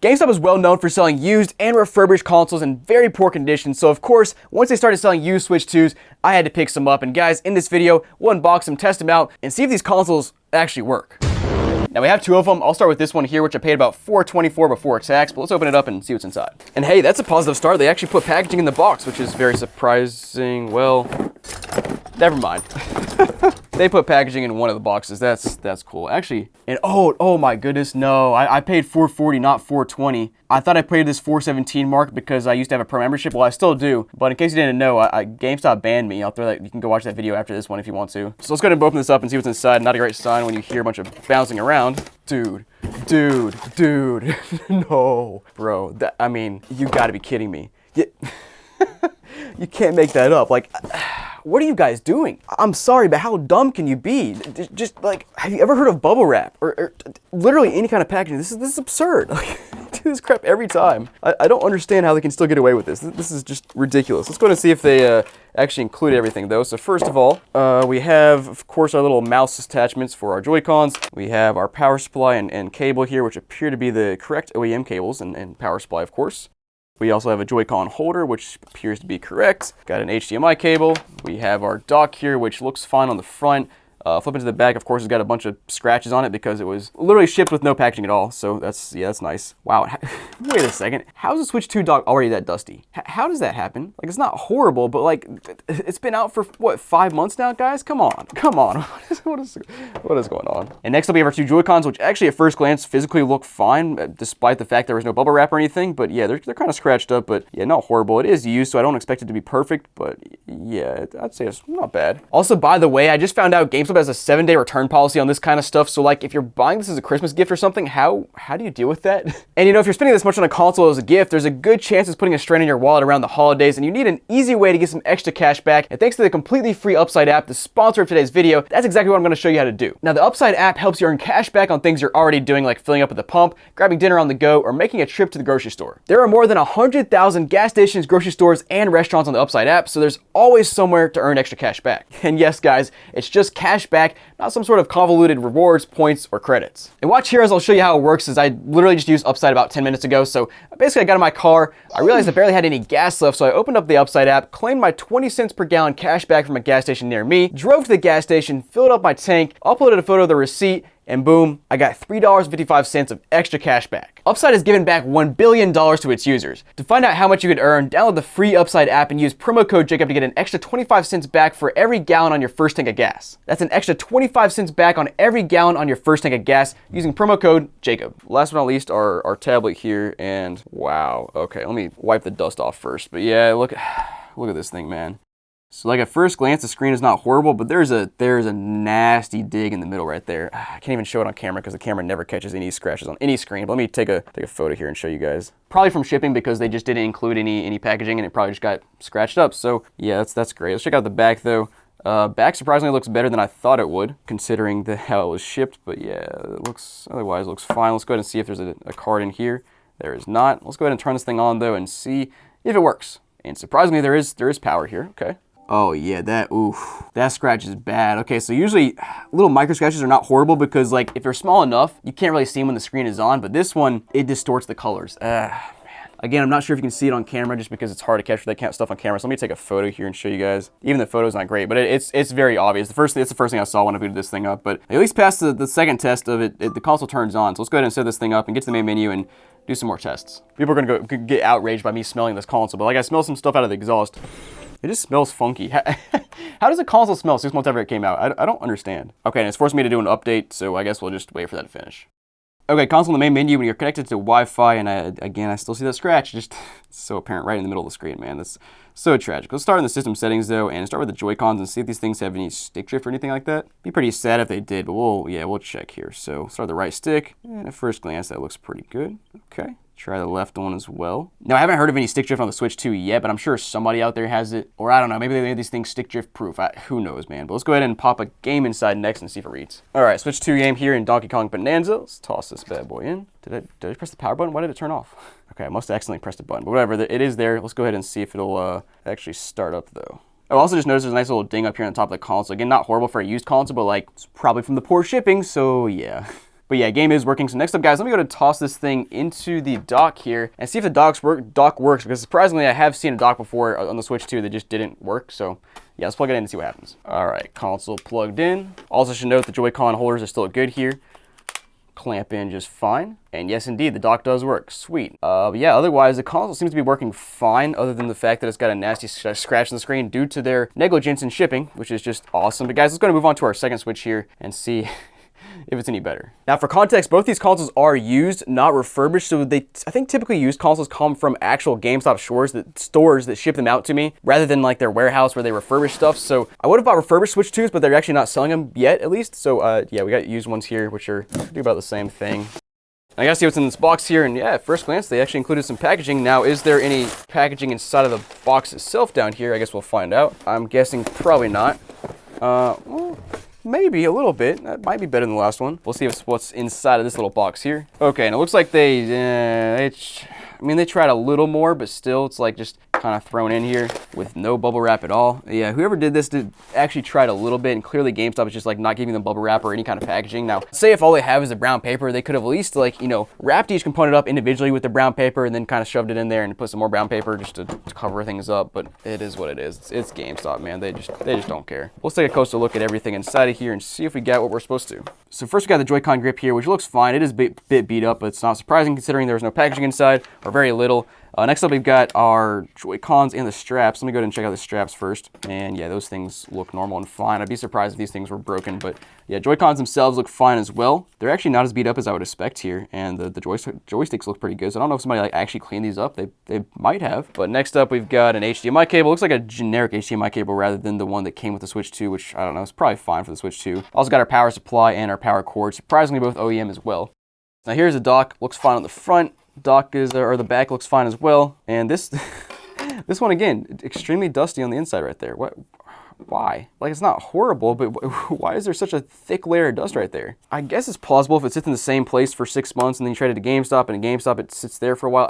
GameStop is well known for selling used and refurbished consoles in very poor condition, so of course, once they started selling used Switch 2s, I had to pick some up. And guys, in this video, we'll unbox them, test them out, and see if these consoles actually work. Now we have two of them. I'll start with this one here, which I paid about $4.24 before tax, but let's open it up and see what's inside. And hey, that's a positive start. They actually put packaging in the box, which is very surprising. Well, never mind. They put packaging in one of the boxes. That's cool. Actually, and oh my goodness, no. I paid $4.40, not $4.20. I thought I paid this $4.17 mark because I used to have a pro membership. Well, I still do, but in case you didn't know, GameStop banned me. I'll throw that. You can go watch that video after this one if you want to. So let's go ahead and open this up and see what's inside. Not a great sign when you hear a bunch of bouncing around. Dude, no, bro. I mean, you gotta be kidding me. You can't make that up. Like, what are you guys doing? I'm sorry, but how dumb can you be? Just like, have you ever heard of bubble wrap or literally any kind of packaging? This is absurd. Like, do this crap every time. I don't understand how they can still get away with this. This is just ridiculous. Let's go and see if they actually include everything though. So first of all, we have, of course, our little mouse attachments for our Joy-Cons. We have our power supply and cable here, which appear to be the correct OEM cables and power supply, of course. We also have a Joy-Con holder, which appears to be correct. Got an HDMI cable. We have our dock here, which looks fine on the front. Flip into the back, of course, it's got a bunch of scratches on it because it was literally shipped with no packaging at all. So that's nice. Wow, wait a second. How is the Switch 2 dock already that dusty? How does that happen? Like, it's not horrible, but like, it's been out for what, 5 months now, guys? Come on. What is going on? And next up we have our two Joy-Cons, which actually at first glance physically look fine, despite the fact there was no bubble wrap or anything. But yeah, they're kind of scratched up, but yeah, not horrible. It is used, so I don't expect it to be perfect, but yeah, I'd say it's not bad. Also, by the way, I just found out GameStop has a 7-day return policy on this kind of stuff. So like, if you're buying this as a Christmas gift or something, how do you deal with that? And you know, if you're spending this much on a console as a gift, there's a good chance it's putting a strain on your wallet around the holidays, and you need an easy way to get some extra cash back. And thanks to the completely free Upside app, the sponsor of today's video, that's exactly what I'm going to show you how to do. Now, the Upside app helps you earn cash back on things you're already doing, like filling up at the pump, grabbing dinner on the go, or making a trip to the grocery store. There are more than 100,000 gas stations, grocery stores, and restaurants on the Upside app, so there's always somewhere to earn extra cash back. And yes, guys, it's just cash back, not some sort of convoluted rewards, points, or credits. And watch here as I'll show you how it works, as I literally just used Upside about 10 minutes ago. So basically I got in my car, I realized I barely had any gas left, so I opened up the Upside app, claimed my 20 cents per gallon cash back from a gas station near me, drove to the gas station, filled up my tank, uploaded a photo of the receipt, and boom, I got $3.55 of extra cash back. Upside has given back $1 billion to its users. To find out how much you could earn, download the free Upside app and use promo code Jacob to get an extra 25 cents back for every gallon on your first tank of gas. That's an extra 25 cents back on every gallon on your first tank of gas using promo code Jacob. Last but not least, our tablet here, and wow. Okay, let me wipe the dust off first. But yeah, look at this thing, man. So like at first glance, the screen is not horrible, but there's a nasty dig in the middle right there. I can't even show it on camera because the camera never catches any scratches on any screen. But let me take a photo here and show you guys. Probably from shipping because they just didn't include any packaging and it probably just got scratched up. So yeah, that's great. Let's check out the back though. Back surprisingly looks better than I thought it would, considering how it was shipped. But yeah, otherwise looks fine. Let's go ahead and see if there's a card in here. There is not. Let's go ahead and turn this thing on though and see if it works. And surprisingly, there is power here. Okay. Oh yeah, that scratch is bad. Okay, so usually little micro scratches are not horrible because like if they're small enough, you can't really see them when the screen is on, but this one, it distorts the colors. Man. Again, I'm not sure if you can see it on camera just because it's hard to capture that stuff on camera. So let me take a photo here and show you guys. Even the photo's not great, but it's very obvious. It's the first thing I saw when I booted this thing up, but at least past the second test of it, the console turns on. So let's go ahead and set this thing up and get to the main menu and do some more tests. People are gonna get outraged by me smelling this console, but like I smell some stuff out of the exhaust. It just smells funky. How does a console smell 6 months after it came out? I don't understand. Okay, and it's forced me to do an update, so I guess we'll just wait for that to finish. Okay, console in the main menu, when you're connected to Wi-Fi, and I still see that scratch. Just it's so apparent right in the middle of the screen, man. That's so tragic. Let's start in the system settings, though, and start with the Joy-Cons and see if these things have any stick drift or anything like that. Be pretty sad if they did, but we'll check here. So start with the right stick, and at first glance, that looks pretty good. Okay. Try the left one as well. Now, I haven't heard of any stick drift on the Switch 2 yet, but I'm sure somebody out there has it. Or I don't know, maybe they made these things stick drift proof. Who knows, man. But let's go ahead and pop a game inside next and see if it reads. All right, Switch 2 game here in Donkey Kong Bonanza. Let's toss this bad boy in. Did I press the power button? Why did it turn off? Okay, I must have accidentally pressed a button, but whatever. It is there. Let's go ahead and see if it'll actually start up, though. I also just noticed there's a nice little ding up here on top of the console. Again, not horrible for a used console, but like, it's probably from the poor shipping, so yeah. But yeah, game is working. So next up, guys, let me go to toss this thing into the dock here and see if the dock works, because surprisingly, I have seen a dock before on the Switch 2 that just didn't work. So yeah, let's plug it in and see what happens. All right, console plugged in. Also should note the Joy-Con holders are still good here. Clamp in just fine. And yes, indeed, the dock does work. Sweet. But yeah, otherwise, the console seems to be working fine, other than the fact that it's got a nasty scratch on the screen due to their negligence in shipping, which is just awesome. But guys, let's go and move on to our second Switch here and see if it's any better. Now, for context, both these consoles are used, not refurbished. So I think typically used consoles come from actual GameStop stores that ship them out to me, rather than like their warehouse where they refurbish stuff. So I would have bought refurbished Switch 2s, but they're actually not selling them yet, at least. So yeah, we got used ones here, which are do about the same thing. I gotta see what's in this box here, and yeah, at first glance, they actually included some packaging. Now, is there any packaging inside of the box itself down here? I guess we'll find out. I'm guessing probably not. Well, maybe a little bit. That might be better than the last one. We'll see what's inside of this little box here. Okay, and it looks like I mean, they tried a little more, but still, it's like just kind of thrown in here with no bubble wrap at all. Yeah, whoever did this did actually tried a little bit, and clearly GameStop is just like not giving them bubble wrap or any kind of packaging. Now, say if all they have is the brown paper, they could have at least like, you know, wrapped each component up individually with the brown paper and then kind of shoved it in there and put some more brown paper just to cover things up. But it is what it is. It's GameStop, man. They just don't care. Let's take a closer look at everything inside of here and see if we got what we're supposed to. So first we got the Joy-Con grip here, which looks fine. It is a bit beat up, but it's not surprising considering there's no packaging inside, or very little. Next up, we've got our Joy-Cons and the straps. Let me go ahead and check out the straps first. And yeah, those things look normal and fine. I'd be surprised if these things were broken, but yeah, Joy-Cons themselves look fine as well. They're actually not as beat up as I would expect here, and the joysticks look pretty good. So I don't know if somebody like actually cleaned these up. They might have. But next up, we've got an HDMI cable. Looks like a generic HDMI cable rather than the one that came with the Switch 2, which I don't know, it's probably fine for the Switch 2. Also got our power supply and our power cord. Surprisingly, both OEM as well. Now here's the dock. Looks fine on the front. Dock is, or the back looks fine as well. And this this one again, extremely dusty on the inside right there. Why? Like, it's not horrible, but why is there such a thick layer of dust right there? I guess it's plausible if it sits in the same place for 6 months and then you trade it to GameStop, and at GameStop it sits there for a while.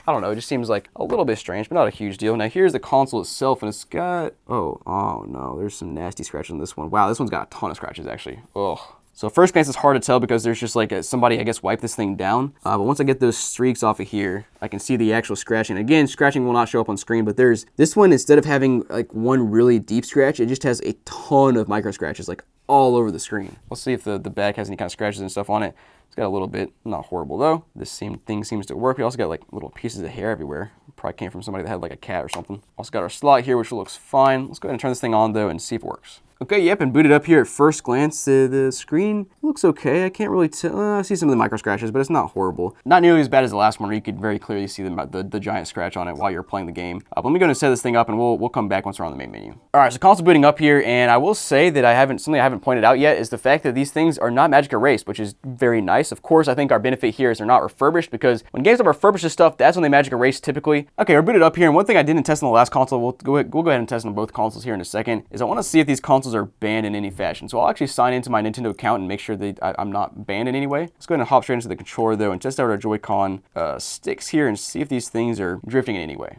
I don't know, it just seems like a little bit strange, but not a huge deal. Now here's the console itself, and it's got, oh no, there's some nasty scratches on this one. Wow, this one's got a ton of scratches actually. Ugh. So first glance, it's hard to tell because there's just like somebody, I guess, wiped this thing down. But once I get those streaks off of here, I can see the actual scratching. Again, scratching will not show up on screen, but there's this one, instead of having like one really deep scratch, it just has a ton of micro scratches like all over the screen. Let's see if the back has any kind of scratches and stuff on it. It's got a little bit, not horrible though. This thing seems to work. We also got like little pieces of hair everywhere. Probably came from somebody that had like a cat or something. Also got our slot here, which looks fine. Let's go ahead and turn this thing on though and see if it works. Okay, yep, and booted up here at first glance, the screen looks okay. I can't really tell. I see some of the micro scratches, but it's not horrible. Not nearly as bad as the last one, where you could very clearly see the giant scratch on it while you're playing the game. But let me go and set this thing up, and we'll come back once we're on the main menu. All right, so console booting up here, and I will say that something I haven't pointed out yet is the fact that these things are not magic erased, which is very nice. Of course, I think our benefit here is they're not refurbished, because when GameStop refurbishes stuff, that's when they magic erase typically. Okay, we're booted up here, and one thing I didn't test on the last console, we'll go ahead and test on both consoles here in a second, is I want to see if these consoles are banned in any fashion. So I'll actually sign into my Nintendo account and make sure that I'm not banned in any way. Let's go ahead and hop straight into the controller though and test out our Joy-Con sticks here and see if these things are drifting in any way.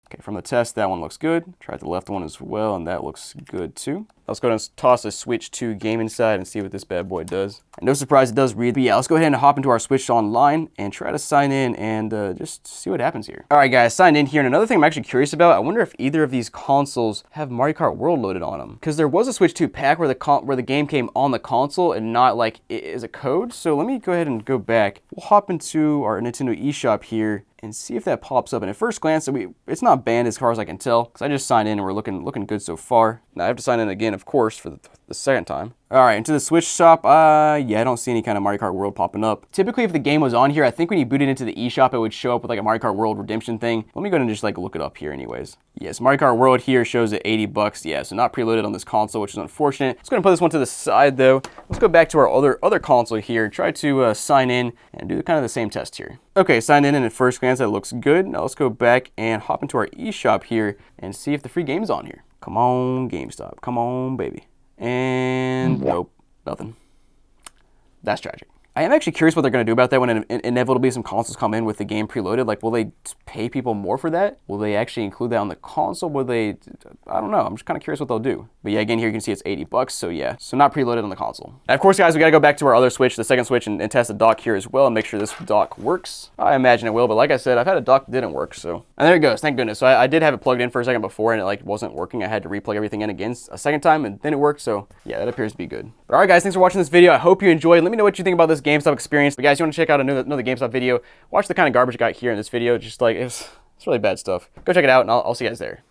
Okay, from the test, that one looks good. Tried the left one as well, and that looks good too. Let's go ahead and toss a Switch 2 game inside and see what this bad boy does. And no surprise, it does read. But yeah, let's go ahead and hop into our Switch Online and try to sign in and just see what happens here. All right, guys, signed in here. And another thing I'm actually curious about, I wonder if either of these consoles have Mario Kart World loaded on them. Because there was a Switch 2 pack where the game came on the console and not like as a code. So let me go ahead and go back. We'll hop into our Nintendo eShop here and see if that pops up. And at first glance, it's not banned as far as I can tell, because I just signed in and we're looking good so far. Now I have to sign in again, of course, for the second time. All right, into the Switch shop. Yeah, I don't see any kind of Mario Kart World popping up. Typically, if the game was on here, I think when you boot it into the eShop, it would show up with like a Mario Kart World redemption thing. Let me go ahead and just like look it up here anyways. Yes, Mario Kart World here shows at 80 bucks. Yeah, so not preloaded on this console, which is unfortunate. Let's go ahead and put this one to the side though. Let's go back to our other console here, try to sign in and do kind of the same test here. Okay, signed in, and at first glance, that looks good. Now let's go back and hop into our eShop here and see if the free game's on here. Come on, GameStop. Come on, baby. And nope, nothing. That's tragic. I am actually curious what they're going to do about that when inevitably some consoles come in with the game preloaded. Like, will they pay people more for that? Will they actually include that on the console? Will they, I don't know. I'm just kind of curious what they'll do. But yeah, again, here you can see it's $80. So yeah, so not preloaded on the console. And of course, guys, we got to go back to our other Switch, the second Switch, and test the dock here as well and make sure this dock works. I imagine it will, but like I said, I've had a dock that didn't work, so. And there it goes, thank goodness. So I did have it plugged in for a second before and it like wasn't working. I had to replug everything in again a second time and then it worked, so yeah, that appears to be good. But all right, guys, thanks for watching this video. I hope you enjoyed. Let me know what you think about this GameStop experience. But guys, you want to check out another GameStop video, watch the kind of garbage I got here in this video. Just like, it's really bad stuff. Go check it out and I'll see you guys there.